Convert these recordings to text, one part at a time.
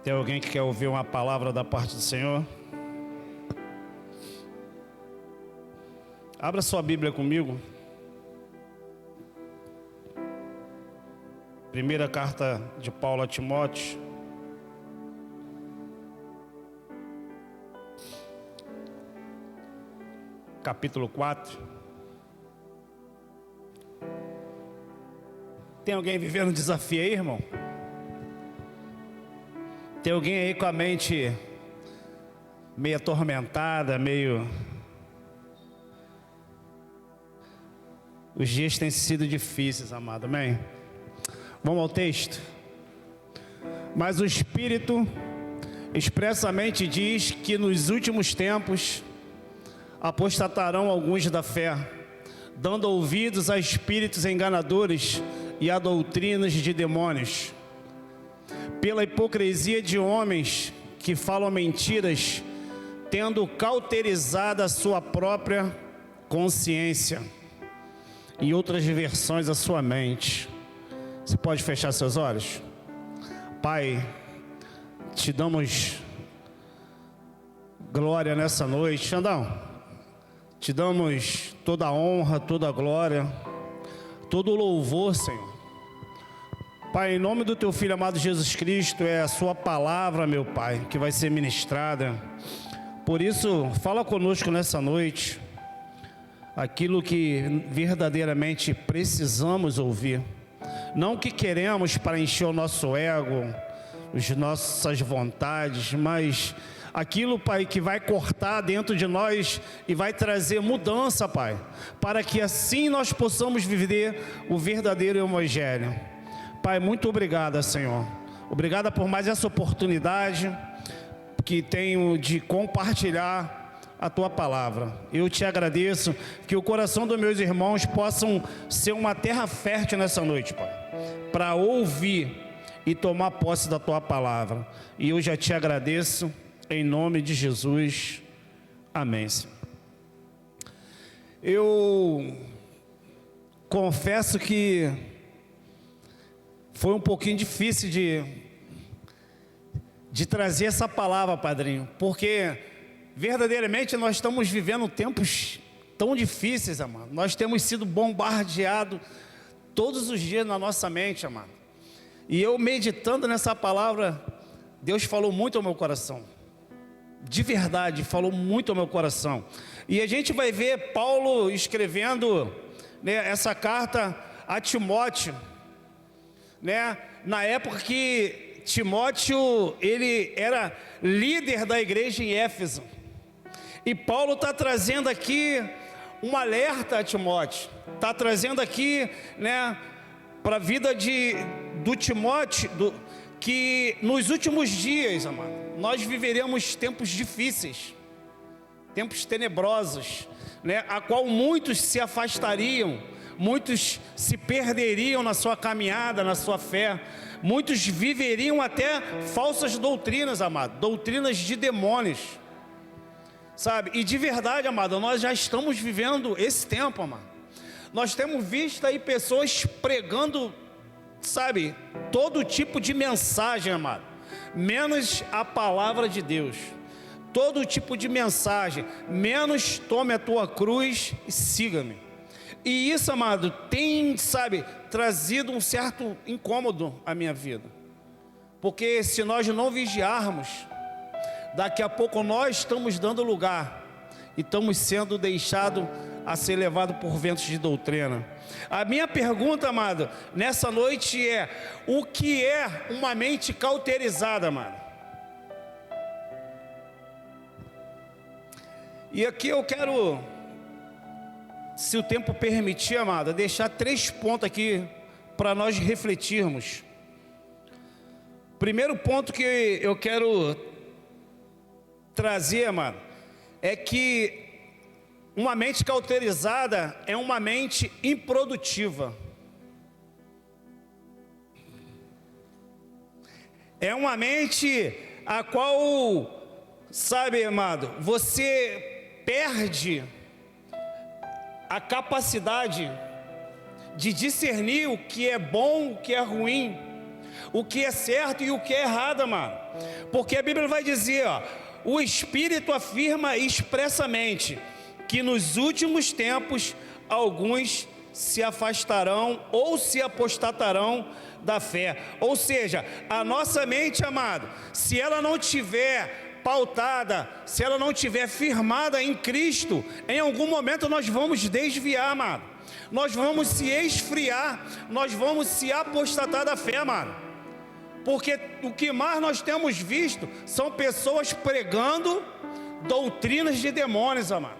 Tem alguém que quer ouvir uma palavra da parte do Senhor? Abra sua Bíblia comigo. Primeira carta de Paulo a Timóteo. Capítulo 4. Tem alguém vivendo um desafio aí, irmão? Tem alguém aí com a mente meio atormentada, meio... Os dias têm sido difíceis, amado, amém? Vamos ao texto. Mas o Espírito expressamente diz que nos últimos tempos apostatarão alguns da fé, dando ouvidos a espíritos enganadores e a doutrinas de demônios, pela hipocrisia de homens que falam mentiras, tendo cauterizado a sua própria consciência, em outras versões a sua mente. Você pode fechar seus olhos? Pai, te damos glória nessa noite. Xandão, te damos toda a honra, toda a glória, todo o louvor, Senhor. Pai, em nome do Teu Filho amado Jesus Cristo, é a Sua palavra, meu Pai, que vai ser ministrada. Por isso, fala conosco nessa noite, aquilo que verdadeiramente precisamos ouvir. Não o que queremos para encher o nosso ego, as nossas vontades, mas aquilo, Pai, que vai cortar dentro de nós e vai trazer mudança, Pai, para que assim nós possamos viver o verdadeiro Evangelho. Pai, muito obrigado, Senhor. Obrigado por mais essa oportunidade que tenho de compartilhar a Tua palavra. Eu te agradeço, que o coração dos meus irmãos possam ser uma terra fértil nessa noite, Pai, para ouvir e tomar posse da Tua palavra. E eu já te agradeço, em nome de Jesus. Amém, Senhor. Eu confesso que foi um pouquinho difícil de trazer essa palavra, padrinho, porque verdadeiramente nós estamos vivendo tempos tão difíceis, amado. Nós temos sido bombardeados todos os dias na nossa mente, amado. E eu meditando nessa palavra, Deus falou muito ao meu coração. De verdade, falou muito ao meu coração. E a gente vai ver Paulo escrevendo, né, essa carta a Timóteo, né, na época que Timóteo, ele era líder da igreja em Éfeso. E Paulo está trazendo aqui um alerta a Timóteo. Está trazendo aqui, né, para a vida do Timóteo, que nos últimos dias, amado, nós viveremos tempos difíceis, tempos tenebrosos, né, a qual muitos se afastariam, muitos se perderiam na sua caminhada, na sua fé, muitos viveriam até falsas doutrinas, amado, doutrinas de demônios, sabe? E de verdade, amado, nós já estamos vivendo esse tempo, amado. Nós temos visto aí pessoas pregando, sabe, todo tipo de mensagem, amado, menos a palavra de Deus. Todo tipo de mensagem, menos tome a tua cruz e siga-me. E isso, amado, tem, sabe, trazido um certo incômodo à minha vida. Porque se nós não vigiarmos, daqui a pouco nós estamos dando lugar e estamos sendo deixados a ser levados por ventos de doutrina. A minha pergunta, amado, nessa noite é: o que é uma mente cauterizada, amado? E aqui eu quero, se o tempo permitir, amado, deixar 3 pontos aqui para nós refletirmos. Primeiro ponto que eu quero trazer, amado, é que uma mente cauterizada é uma mente improdutiva. É uma mente a qual, sabe, amado, você perde a capacidade de discernir o que é bom, o que é ruim, o que é certo e o que é errado, mano. Porque a Bíblia vai dizer, ó, o Espírito afirma expressamente que nos últimos tempos alguns se afastarão ou se apostatarão da fé. Ou seja, a nossa mente, amado, se ela não tiver pautada, se ela não tiver firmada em Cristo, em algum momento nós vamos desviar, amado. Nós vamos se esfriar, nós vamos se apostatar da fé, amado. Porque o que mais nós temos visto são pessoas pregando doutrinas de demônios, amado.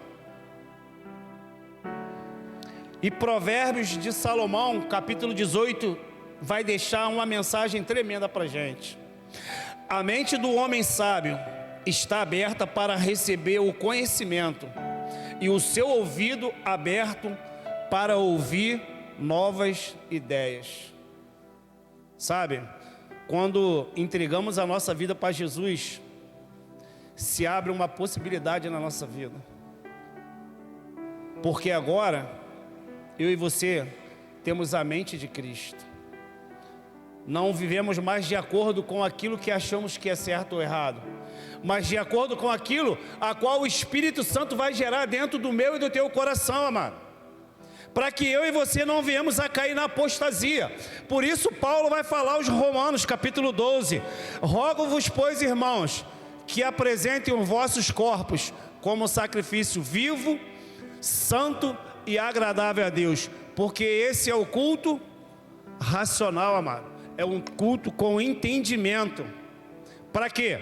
E Provérbios de Salomão, capítulo 18, vai deixar uma mensagem tremenda para a gente. A mente do homem sábio está aberta para receber o conhecimento, e o seu ouvido aberto para ouvir novas ideias. Sabe, quando entregamos a nossa vida para Jesus, se abre uma possibilidade na nossa vida. Porque agora eu e você temos a mente de Cristo. Não vivemos mais de acordo com aquilo que achamos que é certo ou errado, mas de acordo com aquilo a qual o Espírito Santo vai gerar dentro do meu e do teu coração, amado, para que eu e você não venhamos a cair na apostasia. Por isso Paulo vai falar aos Romanos, capítulo 12: rogo-vos, pois, irmãos, que apresentem os vossos corpos como sacrifício vivo, santo e agradável a Deus, porque esse é o culto racional, amado. É um culto com entendimento. Para quê?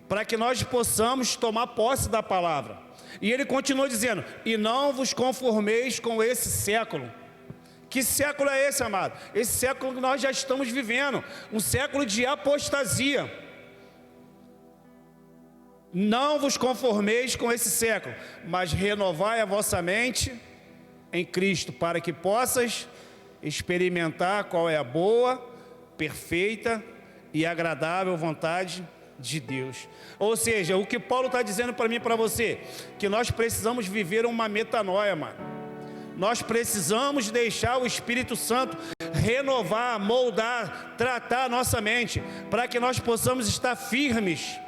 Para que nós possamos tomar posse da palavra. E ele continua dizendo: e não vos conformeis com esse século. Que século é esse, amado? Esse século que nós já estamos vivendo, um século de apostasia. Não vos conformeis com esse século, mas renovai a vossa mente em Cristo, para que possas experimentar qual é a boa, perfeita e agradável vontade de Deus. Ou seja, o que Paulo está dizendo para mim e para você, que nós precisamos viver uma metanoia, mano. Nós precisamos deixar o Espírito Santo renovar, moldar, tratar a nossa mente, para que nós possamos estar firmes.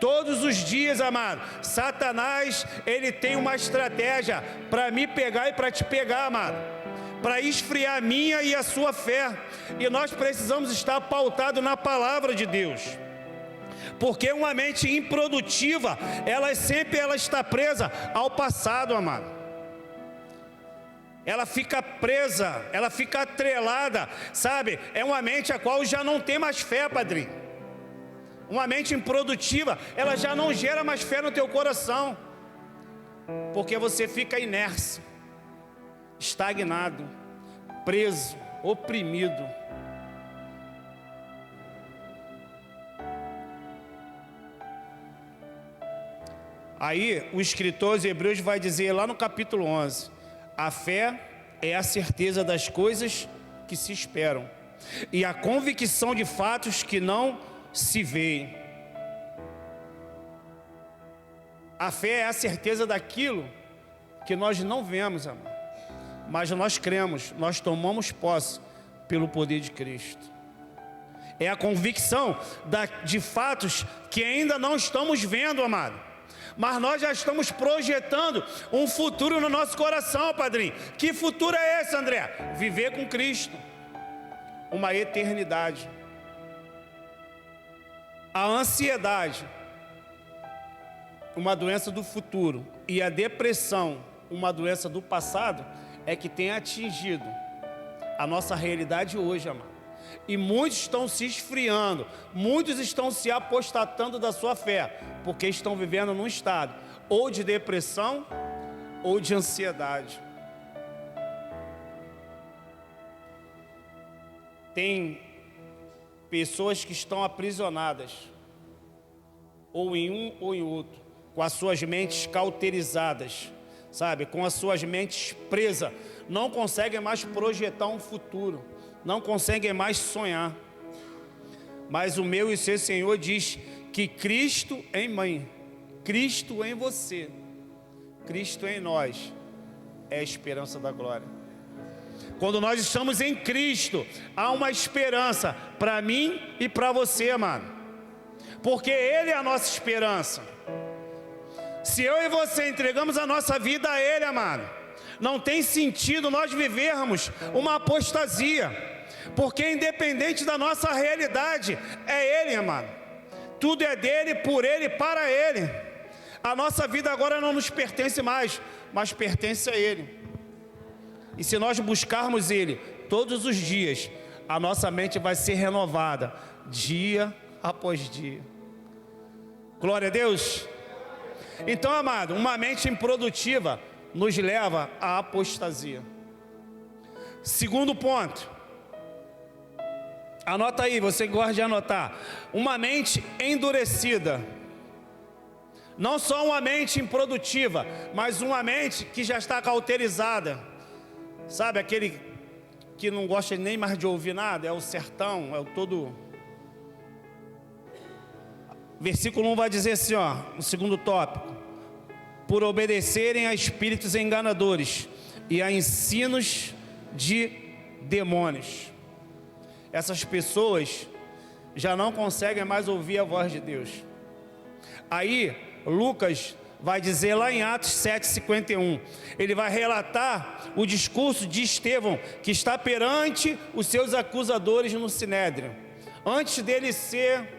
Todos os dias, amado, Satanás, ele tem uma estratégia para me pegar e para te pegar, amado, para esfriar a minha e a sua fé. E nós precisamos estar pautados na palavra de Deus. Porque uma mente improdutiva, ela está presa ao passado, amado. Ela fica presa, ela fica atrelada, sabe? É uma mente a qual já não tem mais fé, padrinho. Uma mente improdutiva, ela já não gera mais fé no teu coração, porque você fica inércio, estagnado, preso, oprimido. Aí o escritor aos Hebreus vai dizer lá no capítulo 11: a fé é a certeza das coisas que se esperam e a convicção de fatos que não se veem. A fé é a certeza daquilo que nós não vemos, amor, mas nós cremos, nós tomamos posse pelo poder de Cristo. É a convicção de fatos que ainda não estamos vendo, amado, mas nós já estamos projetando um futuro no nosso coração, padrinho. Que futuro é esse, André? Viver com Cristo, uma eternidade. A ansiedade, uma doença do futuro, e a depressão, uma doença do passado, é que tem atingido a nossa realidade hoje, amado. E muitos estão se esfriando, muitos estão se apostatando da sua fé, porque estão vivendo num estado ou de depressão ou de ansiedade. Tem pessoas que estão aprisionadas, ou em um ou em outro, com as suas mentes cauterizadas, sabe? Com as suas mentes presas, não conseguem mais projetar um futuro, não conseguem mais sonhar. Mas o meu e o seu Senhor diz que Cristo em mim, Cristo em você, Cristo em nós, é a esperança da glória. Quando nós estamos em Cristo, há uma esperança para mim e para você, amado. Porque Ele é a nossa esperança. Se eu e você entregamos a nossa vida a Ele, amado, não tem sentido nós vivermos uma apostasia. Porque independente da nossa realidade, é Ele, amado. Tudo é dele, por Ele, para Ele. A nossa vida agora não nos pertence mais, mas pertence a Ele. E se nós buscarmos Ele todos os dias, a nossa mente vai ser renovada, dia após dia. Glória a Deus. Então, amado, uma mente improdutiva nos leva à apostasia. Segundo ponto, anota aí, você gosta de anotar. Uma mente endurecida. Não só uma mente improdutiva, mas uma mente que já está cauterizada. Sabe aquele que não gosta nem mais de ouvir nada? É o sertão, é o todo. Versículo 1 vai dizer assim, ó, no segundo tópico: por obedecerem a espíritos enganadores e a ensinos de demônios. Essas pessoas já não conseguem mais ouvir a voz de Deus. Aí Lucas vai dizer lá em Atos 7:51, ele vai relatar o discurso de Estevão, que está perante os seus acusadores no Sinédrio. Antes dele ser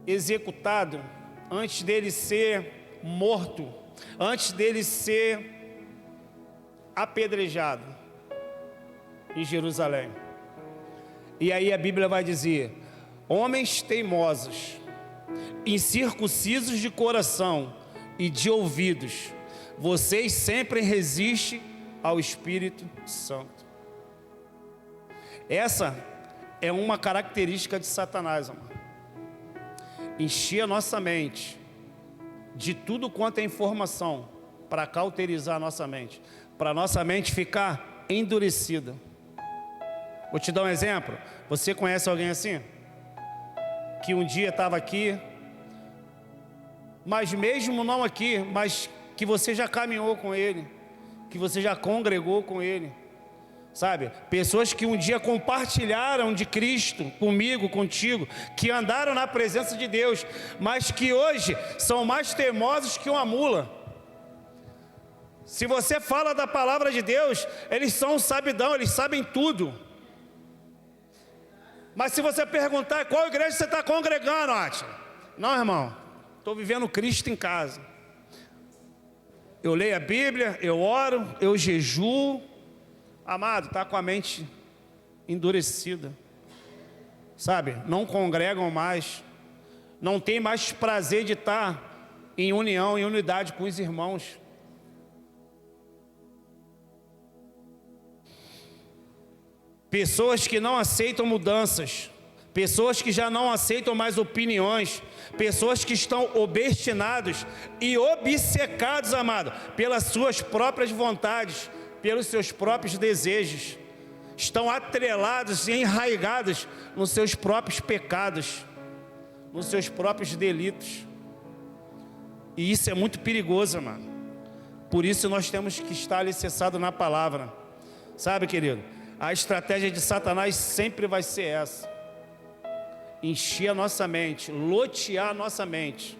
executado, antes dele ser morto, antes dele ser apedrejado em Jerusalém. E aí a Bíblia vai dizer: homens teimosos, incircuncisos de coração e de ouvidos, vocês sempre resistem ao Espírito Santo. Essa é uma característica de Satanás, amado. Encher a nossa mente de tudo quanto é informação para cauterizar a nossa mente, para a nossa mente ficar endurecida. Vou te dar um exemplo. Você conhece alguém assim? Que um dia estava aqui, mas mesmo não aqui, mas que você já caminhou com ele, que você já congregou com ele, sabe? Pessoas que um dia compartilharam de Cristo comigo, contigo, que andaram na presença de Deus, mas que hoje são mais teimosos que uma mula. Se você fala da palavra de Deus, eles são sabidão, eles sabem tudo. Mas se você perguntar qual igreja você está congregando, Átila? Não, irmão, estou vivendo Cristo em casa. Eu leio a Bíblia, eu oro, eu jejuo. Amado, está com a mente endurecida, sabe? Não congregam mais, não tem mais prazer de estar em união, em unidade com os irmãos. Pessoas que não aceitam mudanças, pessoas que já não aceitam mais opiniões, pessoas que estão obstinados e obcecados, amado, pelas suas próprias vontades, pelos seus próprios desejos, estão atrelados e enraigados nos seus próprios pecados, nos seus próprios delitos. E isso é muito perigoso, amado. Por isso nós temos que estar alicerçados na palavra. Sabe, querido? A estratégia de Satanás sempre vai ser essa: encher a nossa mente, lotear a nossa mente,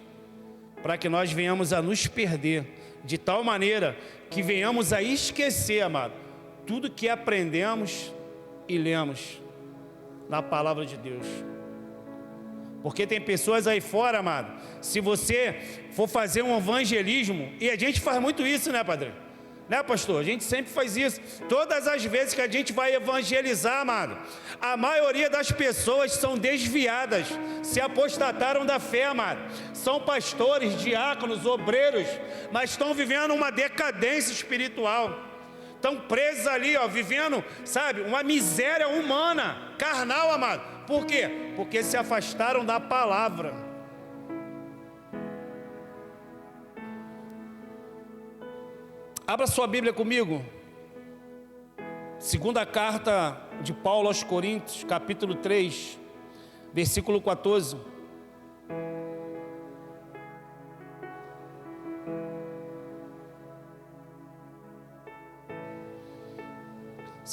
para que nós venhamos a nos perder, de tal maneira que venhamos a esquecer, amado, tudo que aprendemos e lemos na palavra de Deus. Porque tem pessoas aí fora, amado, se você for fazer um evangelismo, e a gente faz muito isso, né, padre? Né, pastor? A gente sempre faz isso. Todas as vezes que a gente vai evangelizar, amado, a maioria das pessoas são desviadas, se apostataram da fé, amado. São pastores, diáconos, obreiros, mas estão vivendo uma decadência espiritual. Estão presos ali, ó, vivendo, sabe, uma miséria humana, carnal, amado. Por quê? Porque se afastaram da palavra. Abra sua Bíblia comigo. Segunda carta de Paulo aos Coríntios, capítulo 3, versículo 14.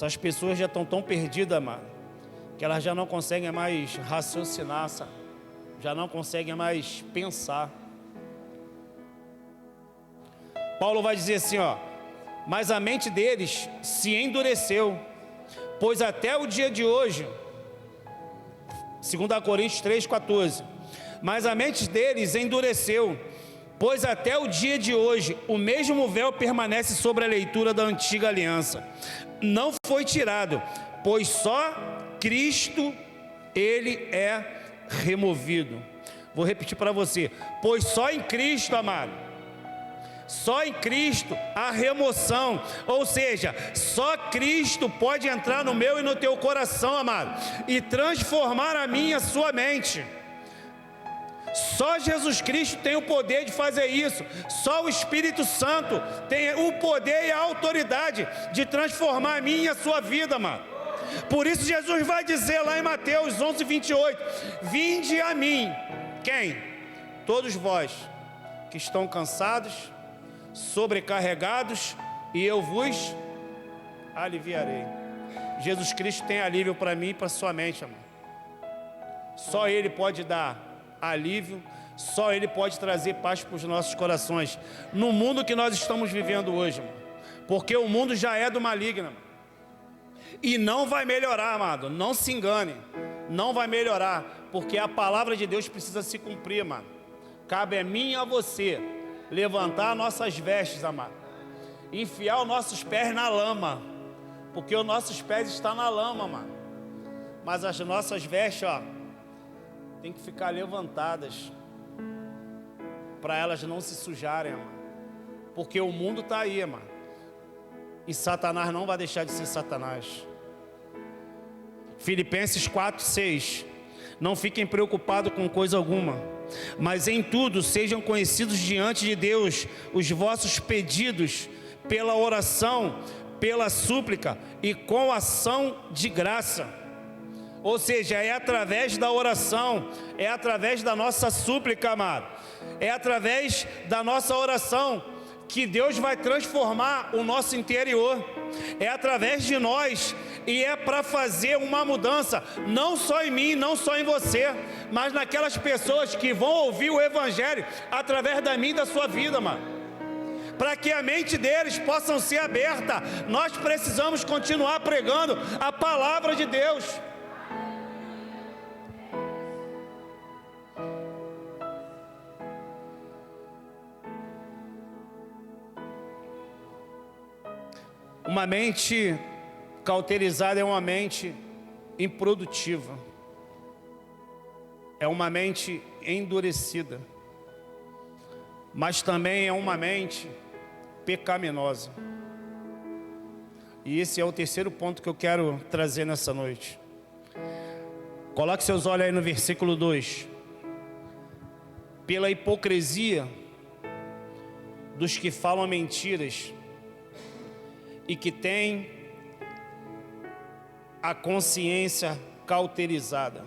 Essas pessoas já estão tão perdidas, amado, que elas já não conseguem mais raciocinar, sabe? Já não conseguem mais pensar. Paulo vai dizer assim, ó: mas a mente deles se endureceu, pois até o dia de hoje, 2 Coríntios 3,14, mas a mente deles endureceu, pois até o dia de hoje o mesmo véu permanece sobre a leitura da antiga aliança. Não foi tirado, pois só Cristo, ele é removido. Vou repetir para você: pois só em Cristo, amado, só em Cristo há remoção. Ou seja, só Cristo pode entrar no meu e no teu coração, amado, e transformar a minha e a sua mente. Só Jesus Cristo tem o poder de fazer isso. Só o Espírito Santo tem o poder e a autoridade de transformar a minha e a sua vida, amado. Por isso Jesus vai dizer lá em Mateus 11:28: vinde a mim, quem? Todos vós que estão cansados, sobrecarregados, e eu vos aliviarei. Jesus Cristo tem alívio para mim e para sua mente, amado. Só Ele pode dar alívio, só Ele pode trazer paz para os nossos corações, no mundo que nós estamos vivendo hoje, amado. Porque o mundo já é do maligno, amado, e não vai melhorar, amado. Não se engane, não vai melhorar, porque a palavra de Deus precisa se cumprir, amado. Cabe a mim e a você levantar nossas vestes, amado, enfiar os nossos pés na lama, porque os nossos pés estão na lama, amado. Mas as nossas vestes, ó, tem que ficar levantadas, para elas não se sujarem, amado. Porque o mundo está aí, amado, e Satanás não vai deixar de ser Satanás. Filipenses 4:6: não fiquem preocupados com coisa alguma, mas em tudo sejam conhecidos diante de Deus os vossos pedidos, pela oração, pela súplica e com ação de graça. Ou seja, é através da oração, é através da nossa súplica, amado, é através da nossa oração que Deus vai transformar o nosso interior. É através de nós, e é para fazer uma mudança, não só em mim, não só em você, mas naquelas pessoas que vão ouvir o Evangelho através da minha e da sua vida, mano. Para que a mente deles possa ser aberta, nós precisamos continuar pregando a palavra de Deus. Uma mente cauterizada é uma mente improdutiva, é uma mente endurecida, mas também é uma mente pecaminosa. E esse é o terceiro ponto que eu quero trazer nessa noite. Coloque seus olhos aí no versículo 2. Pela hipocrisia dos que falam mentiras e que têm a consciência cauterizada.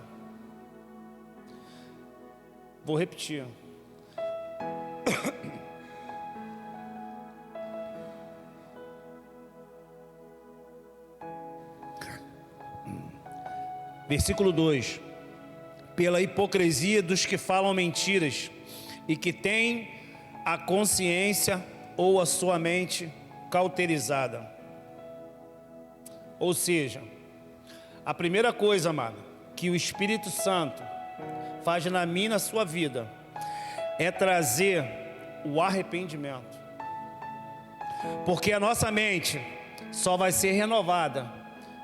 Vou repetir. Versículo 2: pela hipocrisia dos que falam mentiras e que têm a consciência ou a sua mente cauterizada. Ou seja, a primeira coisa, amado, que o Espírito Santo faz na minha e na sua vida é trazer o arrependimento. Porque a nossa mente só vai ser renovada,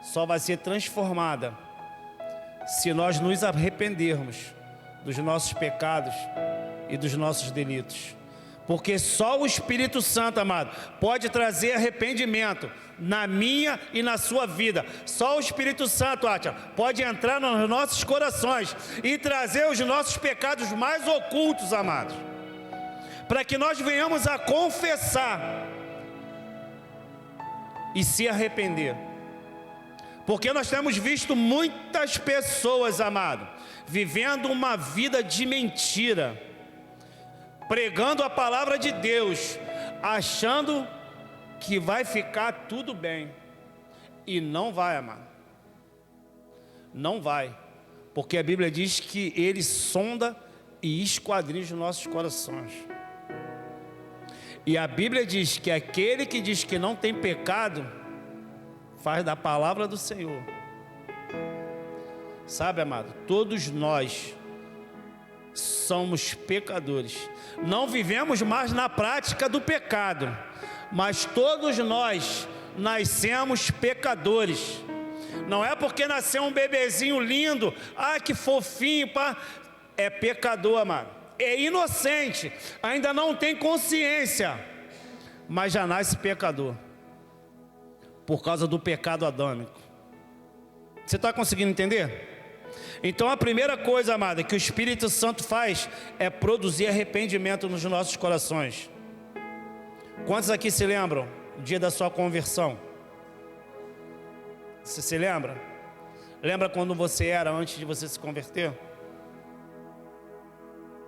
só vai ser transformada se nós nos arrependermos dos nossos pecados e dos nossos delitos. Porque só o Espírito Santo, amado, pode trazer arrependimento na minha e na sua vida. Só o Espírito Santo, Átia, pode entrar nos nossos corações e trazer os nossos pecados mais ocultos, amados, para que nós venhamos a confessar e se arrepender. Porque nós temos visto muitas pessoas, amado, vivendo uma vida de mentira, pregando a palavra de Deus, achando que vai ficar tudo bem. E não vai, amado. Não vai. Porque a Bíblia diz que Ele sonda e esquadrinha os nossos corações. E a Bíblia diz que aquele que diz que não tem pecado, faz da palavra do Senhor. Sabe, amado, todos nós somos pecadores. Não vivemos mais na prática do pecado, mas todos nós nascemos pecadores. Não é porque nasceu um bebezinho lindo, que fofinho, pá. É pecador, amado. É inocente, ainda não tem consciência, mas já nasce pecador, por causa do pecado adâmico. Você está conseguindo entender? Então a primeira coisa, amada, que o Espírito Santo faz é produzir arrependimento nos nossos corações. Quantos aqui se lembram do dia da sua conversão? Você se lembra? Lembra quando você era antes de você se converter?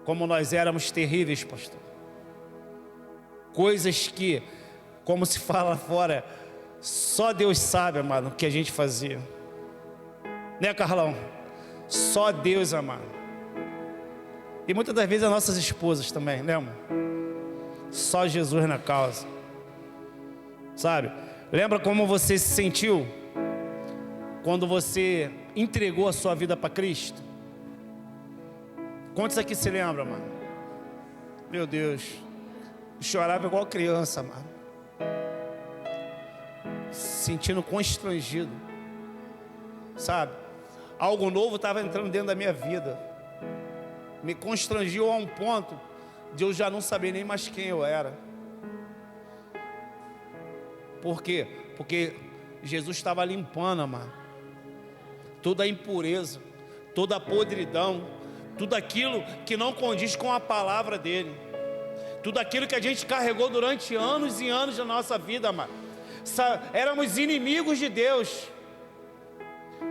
Como nós éramos terríveis, pastor. Coisas que, como se fala fora, só Deus sabe, amado, o que a gente fazia. Né, Carlão? Só Deus, amado. E muitas das vezes as nossas esposas também, né, amor? Só Jesus na causa. Sabe? Lembra como você se sentiu quando você entregou a sua vida para Cristo? Quantos aqui se lembram, mano? Meu Deus, eu chorava igual criança, mano, sentindo constrangido, sabe? Algo novo estava entrando dentro da minha vida, me constrangiu a um ponto de eu já não saber nem mais quem eu era. Por quê? Porque Jesus estava limpando, mano, toda a impureza, toda a podridão, tudo aquilo que não condiz com a palavra dele, tudo aquilo que a gente carregou durante anos e anos da nossa vida, amado. Éramos inimigos de Deus,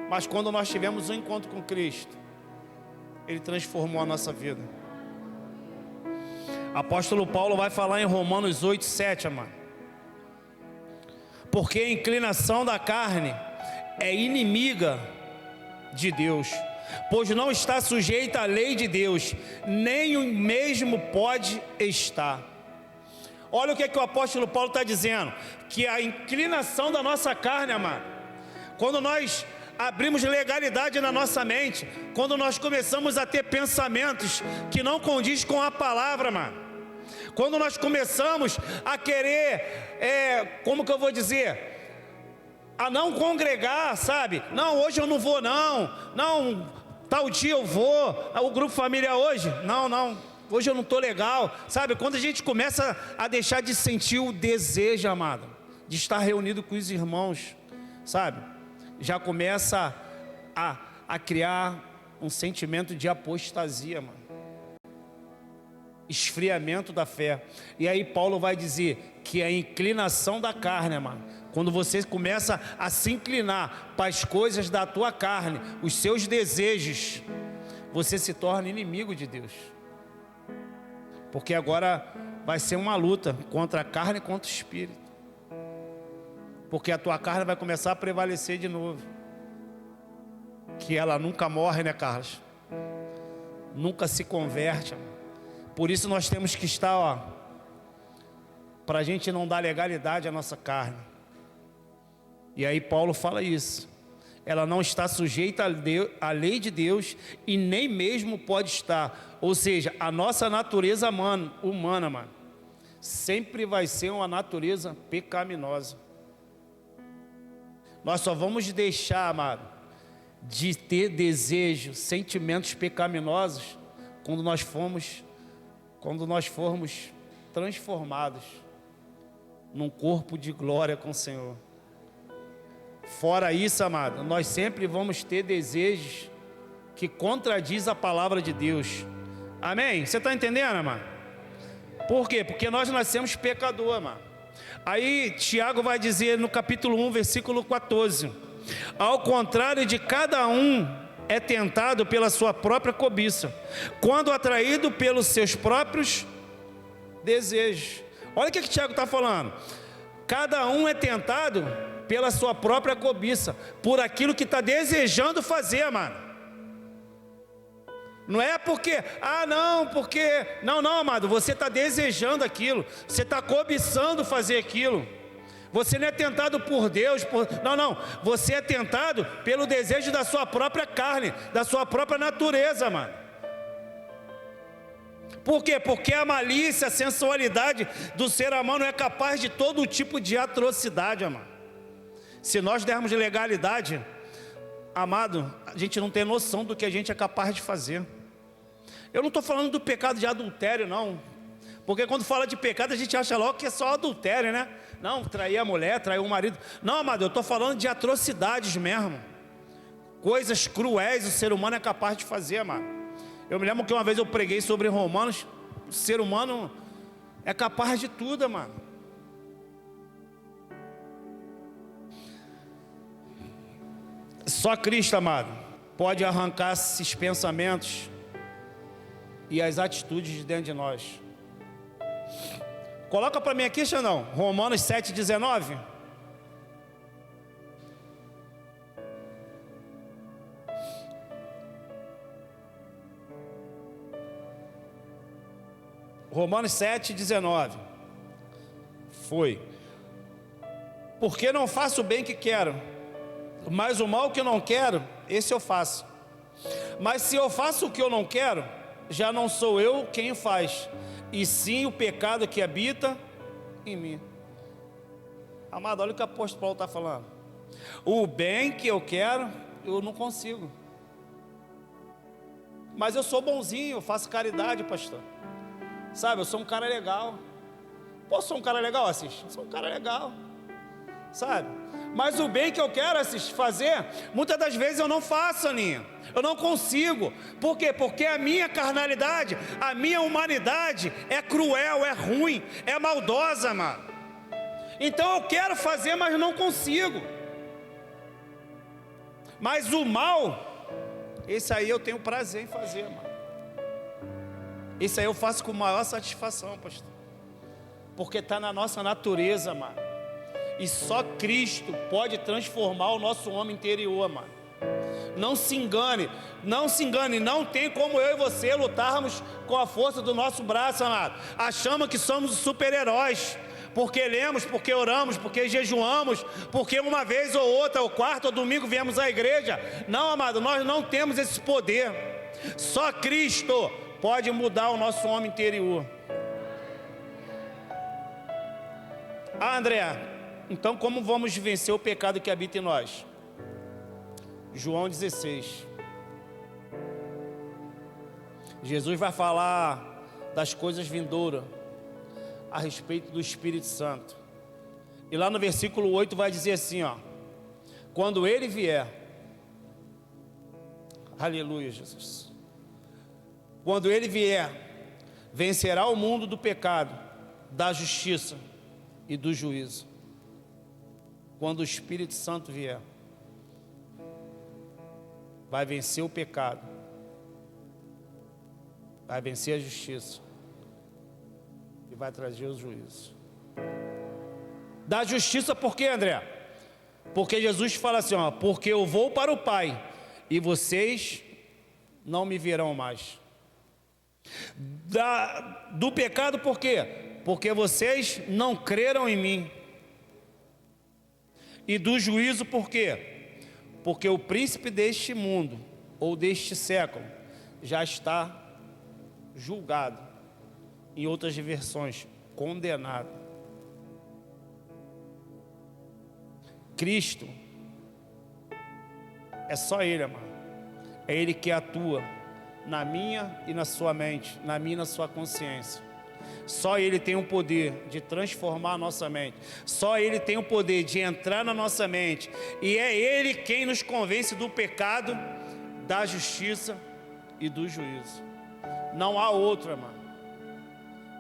mas quando nós tivemos um encontro com Cristo, Ele transformou a nossa vida. Apóstolo Paulo vai falar em Romanos 8, 7, amado. Porque a inclinação da carne é inimiga de Deus, pois não está sujeita à lei de Deus, nem o mesmo pode estar. Olha o que o apóstolo Paulo está dizendo, que a inclinação da nossa carne, amado, quando nós abrimos legalidade na nossa mente, quando nós começamos a ter pensamentos que não condiz com a palavra, amado, quando nós começamos a querer, como que eu vou dizer, a não congregar, sabe? Não, hoje eu não vou não, tal dia eu vou, o grupo família hoje, não, hoje eu não estou legal, sabe? Quando a gente começa a deixar de sentir o desejo, amado, de estar reunido com os irmãos, sabe? Já começa a criar um sentimento de apostasia, mano. Esfriamento da fé. E aí Paulo vai dizer que a inclinação da carne, mano, quando você começa a se inclinar para as coisas da tua carne, os seus desejos, você se torna inimigo de Deus. Porque agora vai ser uma luta contra a carne e contra o espírito. Porque a tua carne vai começar a prevalecer de novo. Que ela nunca morre, né, Carlos? Nunca se converte, amor. Por isso nós temos que estar, para a gente não dar legalidade à nossa carne. E aí Paulo fala isso. Ela não está sujeita à lei de Deus e nem mesmo pode estar. Ou seja, a nossa natureza humana, mano, sempre vai ser uma natureza pecaminosa. Nós só vamos deixar, amado, de ter desejos, sentimentos pecaminosos quando nós formos transformados num corpo de glória com o Senhor. Fora isso, amado, nós sempre vamos ter desejos que contradiz a palavra de Deus. Amém? Você está entendendo, amado? Por quê? Porque nós nascemos pecador, amado. Aí Tiago vai dizer no capítulo 1, versículo 14: ao contrário de cada um é tentado pela sua própria cobiça, quando atraído pelos seus próprios desejos. Olha o que Tiago está falando. Cada um é tentado pela sua própria cobiça, por aquilo que está desejando fazer, mano. Não é porque, não, amado, você está desejando aquilo, você está cobiçando fazer aquilo. Você não é tentado por Deus, não, você é tentado pelo desejo da sua própria carne, da sua própria natureza, mano. Por quê? Porque a malícia, a sensualidade do ser humano é capaz de todo tipo de atrocidade, amado. Se nós dermos legalidade, amado, a gente não tem noção do que a gente é capaz de fazer. Eu não estou falando do pecado de adultério, não. Porque quando fala de pecado, a gente acha logo que é só adultério, né? Não, trair a mulher, trair o marido. Não, amado, eu estou falando de atrocidades mesmo. Coisas cruéis o ser humano é capaz de fazer, amado. Eu me lembro que uma vez eu preguei sobre Romanos. O ser humano é capaz de tudo, amado. Só Cristo, amado, pode arrancar esses pensamentos e as atitudes de dentro de nós. Coloca para mim aqui, Xandão, Romanos 7,19. Romanos 7,19. Foi. Porque não faço o bem que quero, mas o mal que eu não quero, esse eu faço. Mas se eu faço o que eu não quero, já não sou eu quem faz, e sim o pecado que habita em mim. Amado, olha o que o apóstolo Paulo está falando. O bem que eu quero, eu não consigo. Mas eu sou bonzinho, eu faço caridade, pastor. Sabe, eu sou um cara legal. Pô, sou um cara legal, Assis? Sou um cara legal. Sabe? Mas o bem que eu quero, Assis, fazer, muitas das vezes eu não faço, Aninha. Eu não consigo. Por quê? Porque a minha carnalidade, a minha humanidade é cruel, é ruim, é maldosa, mano. Então eu quero fazer, mas não consigo. Mas o mal, esse aí eu tenho prazer em fazer, mano. Esse aí eu faço com maior satisfação, pastor. Porque está na nossa natureza, mano. E só Cristo pode transformar o nosso homem interior, mano. Não se engane, não tem como eu e você lutarmos com a força do nosso braço, amado. Achamos que somos super-heróis, porque lemos, porque oramos, porque jejuamos, porque uma vez ou outra, ou quarta ou domingo viemos à igreja. Não, amado, nós não temos esse poder. Só Cristo pode mudar o nosso homem interior. André, então como vamos vencer o pecado que habita em nós? João 16. Jesus vai falar das coisas vindouras a respeito do Espírito Santo. E lá no versículo 8 vai dizer assim, ó: quando ele vier, aleluia, Jesus. Quando ele vier, vencerá o mundo do pecado, da justiça e do juízo. Quando o Espírito Santo vier, vai vencer o pecado, vai vencer a justiça e vai trazer o juízo. Da justiça por quê, André? Porque Jesus fala assim, ó: porque eu vou para o Pai e vocês não me verão mais. Do pecado por quê? Porque vocês não creram em mim. E do juízo por quê? Porque o príncipe deste mundo, ou deste século, já está julgado. Em outras versões, condenado. Cristo, é só Ele, amado. É Ele que atua na minha e na sua mente, na minha e na sua consciência. Só Ele tem o poder de transformar a nossa mente. Só Ele tem o poder de entrar na nossa mente. E é Ele quem nos convence do pecado, da justiça e do juízo. Não há outro, irmão.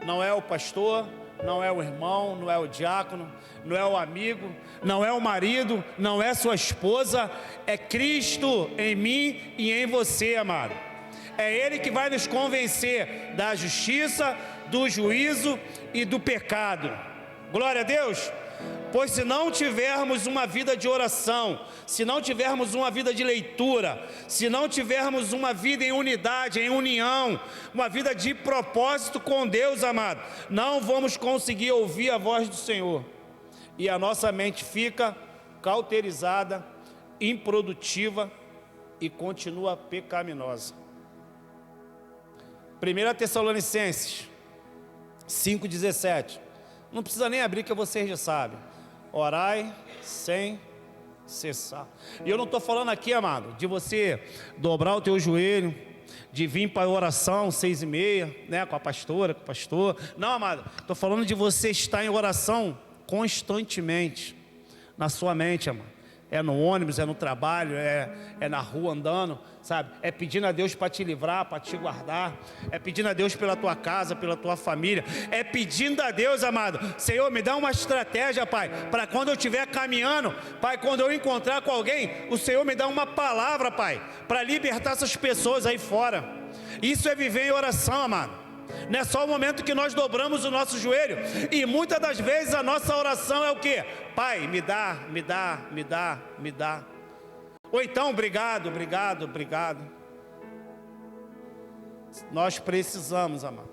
Não é o pastor, não é o irmão, não é o diácono, não é o amigo, não é o marido, não é sua esposa. É Cristo em mim e em você, amado. É Ele que vai nos convencer da justiça, do juízo e do pecado. Glória a Deus. Pois se não tivermos uma vida de oração, se não tivermos uma vida de leitura, se não tivermos uma vida em unidade, em união, uma vida de propósito com Deus, amado, não vamos conseguir ouvir a voz do Senhor. E a nossa mente fica cauterizada, improdutiva e continua pecaminosa. 1 Tessalonicenses 5,17. Não precisa nem abrir, que vocês já sabem. Orai sem cessar. E eu não estou falando aqui, amado, de você dobrar o teu joelho, de vir para a oração 6h30, né, com a pastora, com o pastor. Não, amado, estou falando de você estar em oração constantemente, na sua mente, amado. É no ônibus, é no trabalho, é na rua andando, sabe? É pedindo a Deus para te livrar, para te guardar. É pedindo a Deus pela tua casa, pela tua família. É pedindo a Deus, amado, Senhor, me dá uma estratégia, Pai, para quando eu estiver caminhando, Pai, quando eu encontrar com alguém, o Senhor me dá uma palavra, Pai, para libertar essas pessoas aí fora. Isso é viver em oração, amado. Não é só o momento que nós dobramos o nosso joelho. E muitas das vezes a nossa oração é o quê? Pai, me dá, me dá, me dá, me dá. Ou então, obrigado, obrigado, obrigado. Nós precisamos, amado,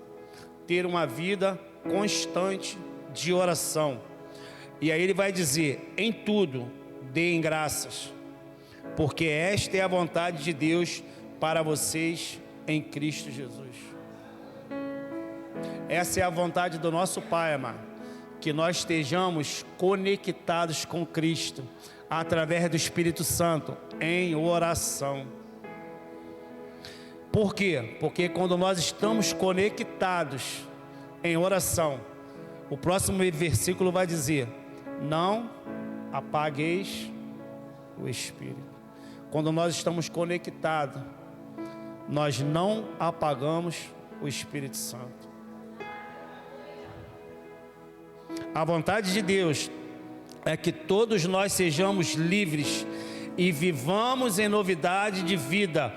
ter uma vida constante de oração. E aí ele vai dizer: em tudo deem graças, porque esta é a vontade de Deus para vocês em Cristo Jesus. Essa é a vontade do nosso Pai, amado, que nós estejamos conectados com Cristo, através do Espírito Santo, em oração. Por quê? Porque quando nós estamos conectados em oração, o próximo versículo vai dizer: não apagueis o Espírito. Quando nós estamos conectados, nós não apagamos o Espírito Santo. A vontade de Deus é que todos nós sejamos livres e vivamos em novidade de vida.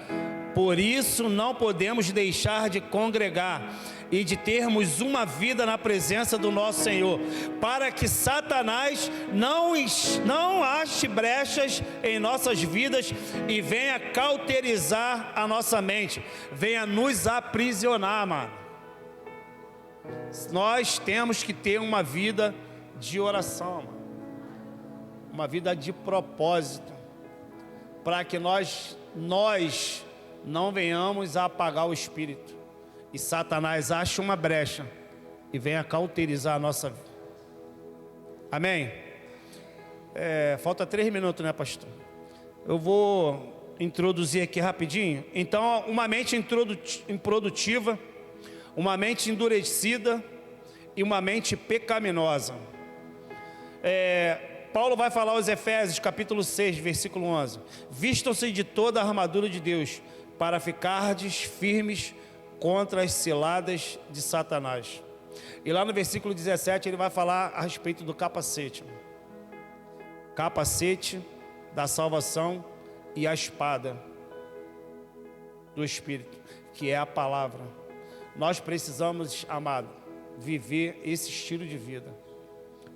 Por isso não podemos deixar de congregar e de termos uma vida na presença do nosso Senhor, para que Satanás não ache brechas em nossas vidas e venha cauterizar a nossa mente, venha nos aprisionar, mano. Nós temos que ter uma vida de oração, mano. Uma vida de propósito, para que nós não venhamos a apagar o Espírito e Satanás ache uma brecha e venha cauterizar a nossa vida. Amém? Falta 3 minutos, né, pastor? Eu vou introduzir aqui rapidinho. Então, uma mente improdutiva, uma mente endurecida e uma mente pecaminosa. Paulo vai falar aos Efésios, capítulo 6, versículo 11. Vistam-se de toda a armadura de Deus, para ficardes firmes contra as ciladas de Satanás. E lá no versículo 17 ele vai falar a respeito do capacete. Capacete da salvação e a espada do Espírito, que é a palavra. Nós precisamos, amado, viver esse estilo de vida.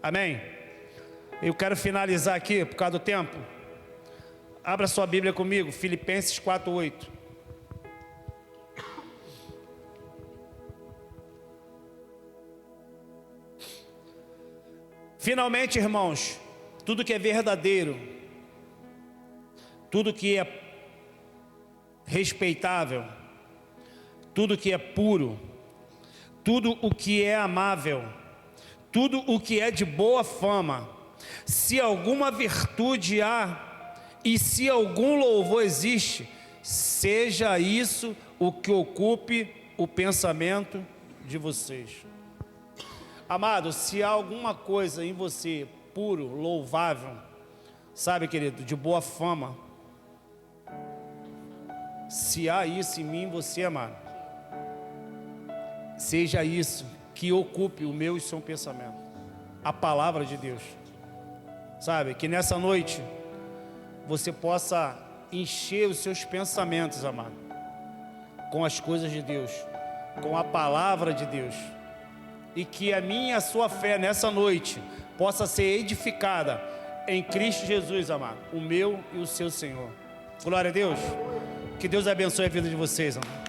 Amém? Eu quero finalizar aqui, por causa do tempo. Abra sua Bíblia comigo, Filipenses 4:8. Finalmente, irmãos, tudo que é verdadeiro, tudo que é respeitável, tudo que é puro, tudo o que é amável, tudo o que é de boa fama, se alguma virtude há e se algum louvor existe, seja isso o que ocupe o pensamento de vocês. Amado, se há alguma coisa em você puro, louvável, sabe, querido, de boa fama, se há isso em mim, você, amado, seja isso que ocupe o meu e o seu pensamento, a palavra de Deus. Sabe, que nessa noite você possa encher os seus pensamentos, amado, com as coisas de Deus, com a palavra de Deus. e que a minha e a sua fé nessa noite possa ser edificada em Cristo Jesus, amado, o meu e o seu Senhor. Glória a Deus. Que Deus abençoe a vida de vocês, amado.